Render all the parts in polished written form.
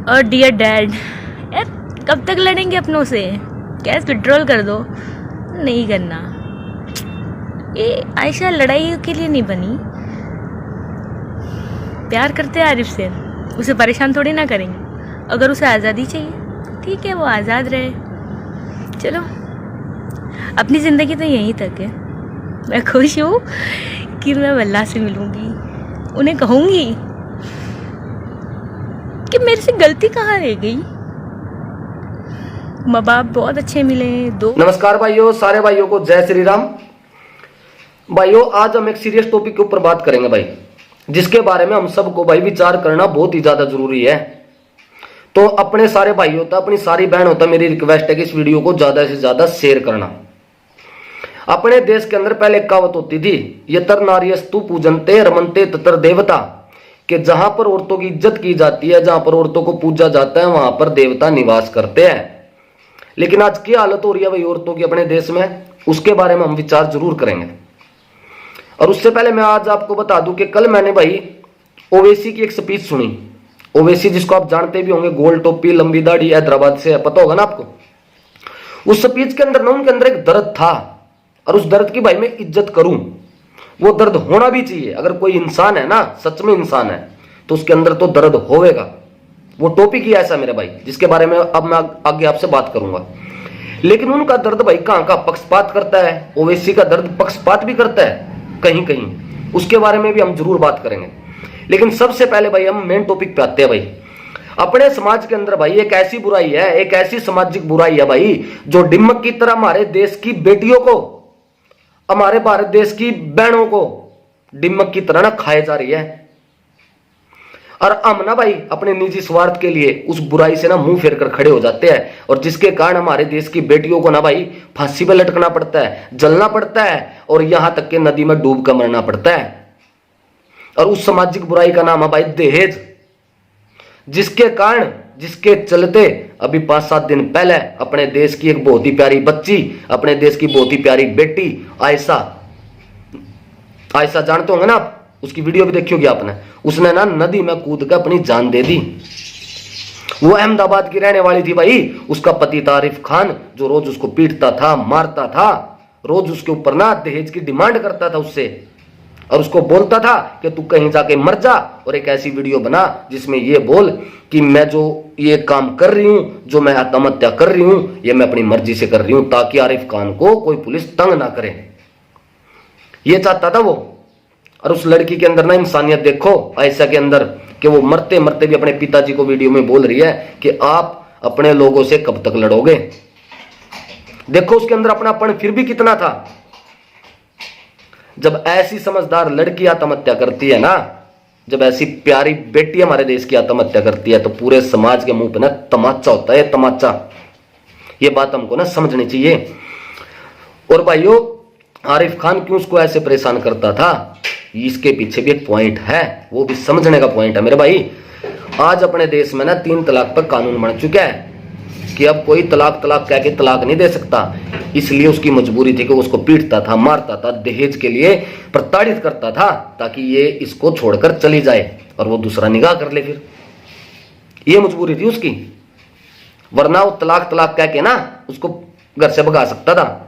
और dear dad, यार कब तक लड़ेंगे अपनों से? गैस विड्रॉल कर दो। नहीं करना। ये आयशा लड़ाई के लिए नहीं बनी। प्यार करते हैं आरिफ से, उसे परेशान थोड़ी ना करेंगे। अगर उसे आज़ादी चाहिए ठीक है, वो आज़ाद रहे। चलो, अपनी ज़िंदगी तो यहीं तक है। मैं खुश हूँ कि मैं वल्लाह से मिलूँगी, उन्हें कहूँगी कि मेरे से गलती कहाँ रह गई। माँ बाप बहुत अच्छे मिले दो। नमस्कार भाइयों, सारे भाइयों को जय श्री राम। भाइयों, आज हम एक सीरियस टॉपिक के ऊपर बात करेंगे भाई, जिसके बारे में हम सबको भाई विचार करना बहुत ही ज्यादा जरूरी है। तो अपने सारे भाई होता, अपनी सारी बहन होता, मेरी रिक्वेस्ट है कि इस वीडियो को ज्यादा से ज्यादा शेयर करना। अपने देश के अंदर पहले एक कहावत होती थी, यतर नार्यस्तु पूजनते रमनते ततर देवता, कि जहां पर औरतों की इज्जत की जाती है, जहां पर औरतों को पूजा जाता है, वहां पर देवता निवास करते हैं। लेकिन आज क्या हालत हो रही है भाई औरतों की अपने देश में, उसके बारे में हम विचार जरूर करेंगे। और उससे पहले मैं आज आपको बता दूं कि कल मैंने भाई ओवैसी की एक स्पीच सुनी। ओवैसी जिसको आप जानते भी होंगे, गोल टोपी लंबी दाढ़ी, हैदराबाद से है, पता होगा ना आपको। उस स्पीच के अंदर ना उनके अंदर एक दर्द था, और उस दर्द की भाई मैं इज्जत करूं। वो दर्द होना भी चाहिए। अगर कोई इंसान है ना, सच में इंसान है, तो उसके अंदर तो दर्द होवेगा। वो टॉपिक ही ऐसा मेरे भाई, जिसके बारे में अब मैं आगे आपसे बात करूंगा। लेकिन उनका दर्द भाई कहां का पक्षपात करता है, ओवैसी का दर्द पक्षपात भी करता है कहीं कहीं, उसके बारे में भी हम जरूर बात करेंगे। लेकिन सबसे पहले भाई हम मेन टॉपिक पे आते हैं भाई। अपने समाज के अंदर भाई एक ऐसी बुराई है, एक ऐसी सामाजिक बुराई है भाई, जो डिम्मक की तरह हमारे देश की बेटियों को, हमारे भारत देश की बहनों को डिम्मक की तरह ना खाए जा रही है। और हम ना भाई अपने निजी स्वार्थ के लिए उस बुराई से ना मुंह फेर कर खड़े हो जाते हैं, और जिसके कारण हमारे देश की बेटियों को ना भाई फांसी पे लटकना पड़ता है, जलना पड़ता है, और यहां तक के नदी में डूब कर मरना पड़ता है। और उस सामाजिक बुराई का नाम है भाई दहेज, जिसके कारण, जिसके चलते अभी 5-7 दिन पहले अपने देश की एक बहुत ही प्यारी बच्ची, अपने देश की बहुत ही प्यारी बेटी आयशा जानते होंगे ना आप, उसकी वीडियो भी देखी होगी आपने। उसने ना नदी में कूद कर अपनी जान दे दी। वो अहमदाबाद की रहने वाली थी भाई। उसका पति था आरिफ खान, जो रोज उसको पीटता था, मारता था, रोज उसके ऊपर ना दहेज की डिमांड करता था उससे, और उसको बोलता था कि तू कहीं जाके मर जा, और एक ऐसी वीडियो बना जिसमें ये बोल कि मैं जो ये काम कर रही हूं, जो मैं आत्महत्या कर रही हूं, ये मैं अपनी मर्जी से कर रही हूं, ताकि आरिफ खान को कोई पुलिस तंग ना करे। ये चाहता था वो। और उस लड़की के अंदर ना इंसानियत देखो आयशा के अंदर, कि वो मरते मरते भी अपने पिताजी को वीडियो में बोल रही है कि आप अपने लोगों से कब तक लड़ोगे। देखो उसके अंदर अपनापन फिर भी कितना था। जब ऐसी समझदार लड़की आत्महत्या करती है ना, जब ऐसी प्यारी बेटी हमारे देश की आत्महत्या करती है, तो पूरे समाज के मुंह पे ना तमाचा होता है, तमाचा। ये बात हमको ना समझनी चाहिए। और भाइयों, आरिफ खान क्यों उसको ऐसे परेशान करता था, इसके पीछे भी एक पॉइंट है, वो भी समझने का पॉइंट है मेरे भाई। आज अपने देश में ना 3 तलाक पर कानून बन चुका है कि अब कोई तलाक कह के तलाक नहीं दे सकता। इसलिए उसकी मजबूरी थी कि उसको पीटता था, मारता था, दहेज के लिए प्रताड़ित करता था, ताकि ये इसको छोड़कर चली जाए और वो दूसरा निकाह कर ले। फिर ये मजबूरी थी उसकी, वरना वो तलाक कह के ना उसको घर से भगा सकता था।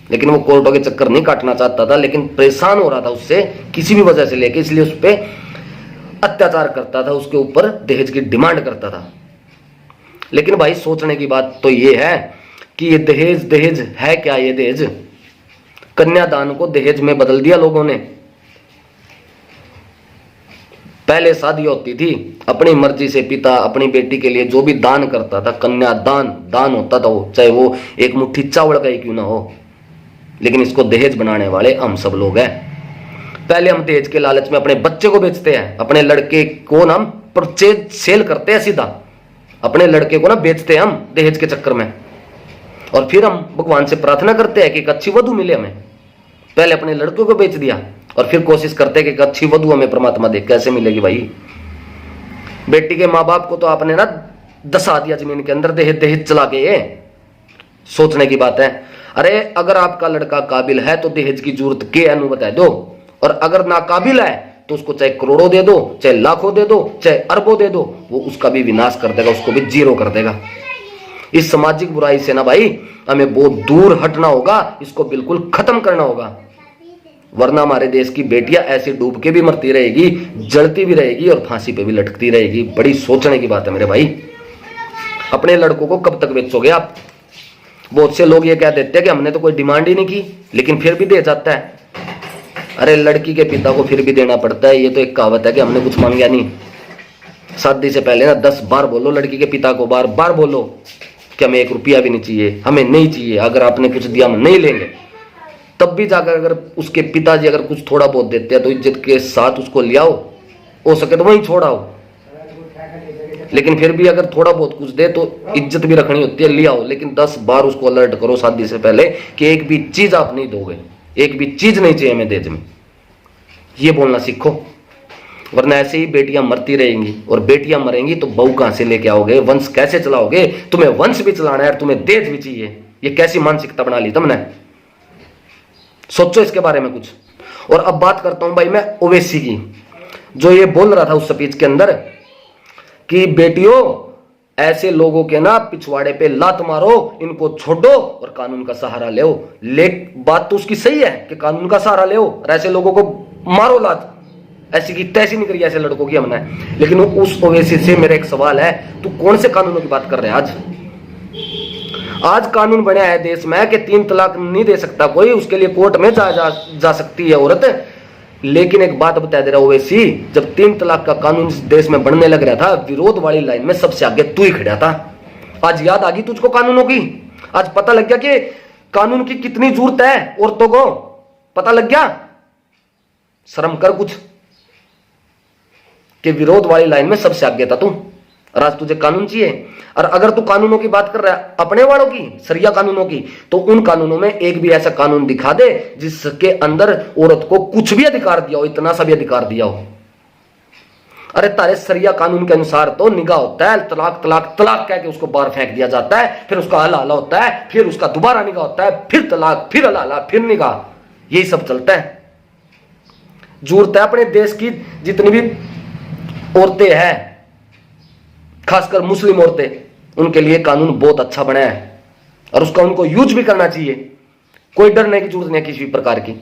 लेकिन वो कोर्टों के चक्कर नहीं काटना चाहता था, लेकिन परेशान हो रहा था उससे किसी भी वजह से लेके, इसलिए उस पर अत्याचार करता था, उसके ऊपर दहेज की डिमांड करता था। लेकिन भाई सोचने की बात तो ये है कि ये दहेज है क्या। ये दहेज, कन्यादान को दहेज में बदल दिया लोगों ने। पहले शादी होती थी, अपनी मर्जी से पिता अपनी बेटी के लिए जो भी दान करता था, कन्यादान होता था, वो चाहे वो एक मुट्ठी चावल का ही क्यों ना हो। लेकिन इसको दहेज बनाने वाले हम सब लोग हैं। पहले हम दहेज के लालच में अपने बच्चे को बेचते हैं, अपने लड़के को ना हम परचेज सेल करते हैं, सीधा अपने लड़के को ना बेचते हैं हम दहेज के चक्कर में। और फिर हम भगवान से प्रार्थना करते हैं कि एक अच्छी वधू मिले हमें। पहले अपने लड़कों को बेच दिया, और फिर कोशिश करते हैं कि एक अच्छी वधू हमें परमात्मा दे। कैसे मिलेगी भाई। बेटी के माँ बाप को तो आपने ना दसा दिया जमीन के अंदर, दहेज चला के। ये सोचने की बात है। अरे अगर आपका लड़का काबिल है तो दहेज की जरूरत के अनु बता दो, और अगर नाकाबिल है तो तो उसको चाहे करोड़ों दे दो, चाहे लाखों दे दो, चाहे अरबों दे दो, वो उसका भी विनाश कर देगा, उसको भी जीरो कर देगा। इस सामाजिक बुराई से ना भाई हमें बहुत दूर हटना होगा, इसको बिल्कुल खत्म करना होगा, वरना हमारे देश की बेटियां ऐसे डूब के भी मरती रहेगी, जलती भी रहेगी और फांसी पे भी लटकती रहेगी। बड़ी सोचने की बात है मेरे भाई। अपने लड़कों को कब तक बेचोगे आप? बहुत से लोग ये कह देते हैं कि हमने तो कोई डिमांड ही नहीं की, लेकिन फिर भी दे जाता है। अरे लड़की के पिता को फिर भी देना पड़ता है, ये तो एक कहावत है कि हमने कुछ मांगा नहीं। शादी से पहले ना 10 बार बोलो लड़की के पिता को, बार बार बोलो कि हमें 1 रुपया भी नहीं चाहिए, हमें नहीं चाहिए, अगर आपने कुछ दिया हम नहीं लेंगे। तब भी जाकर अगर उसके पिताजी अगर कुछ थोड़ा बहुत देते हैं तो इज्जत के साथ उसको ले आओ, हो सके तो वहीं छोड़ाओ, लेकिन फिर भी अगर थोड़ा बहुत कुछ दे तो इज्जत भी रखनी होती है, ले आओ। लेकिन 10 बार उसको अलर्ट करो शादी से पहले कि एक भी चीज आप नहीं दोगे, एक भी चीज नहीं चाहिए हमें दहेज में, ये बोलना सीखो। वरना ऐसे ही बेटियां मरती रहेंगी, और बेटियां मरेंगी तो बहू कहां से लेके आओगे, वंश कैसे चलाओगे? तुम्हें वंश भी चलाना है, तुम्हें दहेज भी चाहिए, ये कैसी मानसिकता बना ली तुमने? सोचो इसके बारे में कुछ। और अब बात करता हूं भाई मैं ओवैसी की, जो ये बोल रहा था उस स्पीच के अंदर कि बेटियों ऐसे लोगों के ना पिछवाड़े पे लात मारो, इनको छोड़ो और कानून का सहारा ले। बात तो उसकी सही है कि कानून का सहारा ले और ऐसे लोगों को मारो लात, ऐसी की तैसी नहीं करी ऐसे लड़कों की हमने। लेकिन उस ओवैसी से मेरा एक सवाल है, तू कौन से कानूनों की बात कर रहे हैं? आज कानून बना है देश में कि 3 तलाक नहीं दे सकता कोई, उसके लिए कोर्ट में जा सकती है औरत। लेकिन एक बात बता दे रहा हूं ओवैसी, जब 3 तलाक का कानून इस देश में बनने लग रहा था, विरोध वाली लाइन में सबसे आगे तू ही खड़ा था। आज याद आ गई तुझको कानूनों की? आज पता लग गया कि कानून की कितनी जरूरत है औरतों को? पता लग गया? शर्म कर कुछ कि विरोध वाली लाइन में सबसे आगे था तू, और आज तुझे कानून चाहिए। और अगर तू कानूनों की बात कर रहा है अपने वालों की, सरिया कानूनों की, तो उन कानूनों में एक भी ऐसा कानून दिखा दे जिसके अंदर औरत को कुछ भी अधिकार दिया हो, इतना सा भी अधिकार दिया हो। अरे तारे सरिया कानून के अनुसार तो निकाह होता है, तलाक तलाक तलाक कह के उसको बाहर फेंक दिया जाता है, फिर उसका हलाला होता है, फिर उसका दोबारा निकाह होता है, फिर तलाक, फिर हलाला, फिर निकाह, यही सब चलता है। जरूरत है अपने देश की जितनी भी औरतें हैं, खासकर मुस्लिम औरतें, उनके लिए कानून बहुत अच्छा बना है और उसका उनको यूज भी करना चाहिए। कोई डरने की जरूरत नहीं है किसी भी प्रकार की।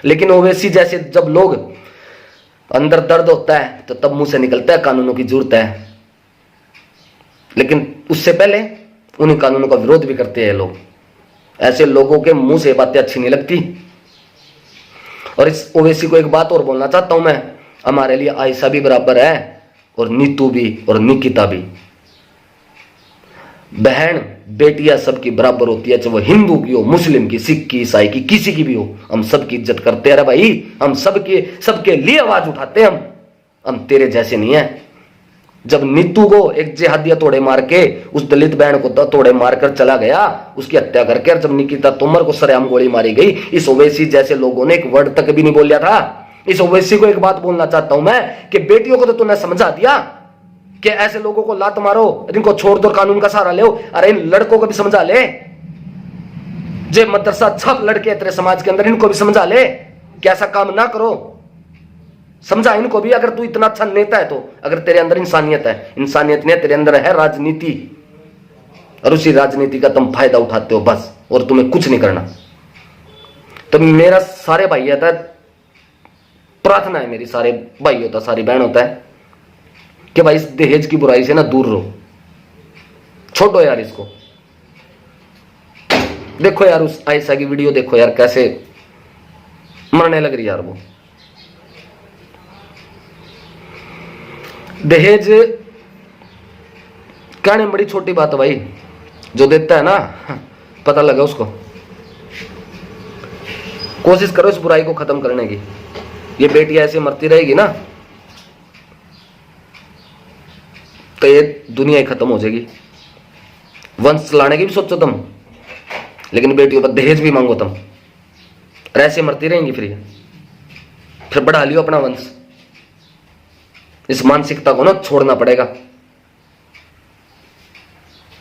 लेकिन ओवैसी जैसे जब लोग अंदर दर्द होता है तो तब मुंह से निकलता है कानूनों की जरूरत है, लेकिन उससे पहले उन्हीं कानूनों का विरोध भी करते हैं लोग। ऐसे लोगों के मुंह से बातें अच्छी नहीं लगती। और इस ओवैसी को एक बात और बोलना चाहता हूं मैं, हमारे लिए आयशा भी बराबर है और नीतू भी और निकिता भी। बहन बेटियां सबकी बराबर होती है, चाहे वो हिंदू की हो, मुस्लिम की, सिख की, ईसाई की, किसी की भी हो, हम सबकी इज्जत करते हैं। भाई हम सबके लिए आवाज उठाते हैं। हम तेरे जैसे नहीं है। जब नीतू को एक जिहादिया तोड़े मार के उस दलित बहन को तोड़े मारकर चला गया, उसकी हत्या करके, और जब निकिता तोमर को सरेआम गोली मारी गई, इस ओवैसी जैसे लोगों ने एक वर्ड तक भी नहीं बोला था। इस ओवैसी को एक बात बोलना चाहता हूं मैं कि बेटियों को तो तूने समझा दिया कि ऐसे लोगों को लात मारो, इनको छोड़ दो, कानून का सहारा ले। अरे इन लड़कों को भी समझा ले, जे मदरसा छप लड़के तेरे समाज के अंदर, इनको भी समझा ले कि ऐसा काम ना करो। समझा इनको भी। अगर तू इतना अच्छा नेता है तो, अगर तेरे अंदर इंसानियत है, इंसानियत नहीं तेरे अंदर है राजनीति, और उसी राजनीति का तुम फायदा उठाते हो बस, और तुम्हें कुछ नहीं करना। तो मेरा सारे भाई आता है, प्रार्थना है मेरी सारे भाई होता, सारी बहन होता है कि भाई इस दहेज की बुराई से ना दूर रहो, छोड़ो यार इसको। देखो यार उस आयशा की वीडियो देखो यार, कैसे मरने लग रही यार वो। दहेज कहने बड़ी छोटी बात है भाई, जो देता है ना पता लगा उसको। कोशिश करो इस बुराई को खत्म करने की। ये बेटियां ऐसे मरती रहेगी ना तो ये दुनिया ही खत्म हो जाएगी। वंश चलाने की भी सोचो तुम, लेकिन बेटियों पर दहेज भी मांगो तुम, और ऐसे मरती रहेंगी। फिर बढ़ा लियो अपना वंश। इस मानसिकता को ना छोड़ना पड़ेगा।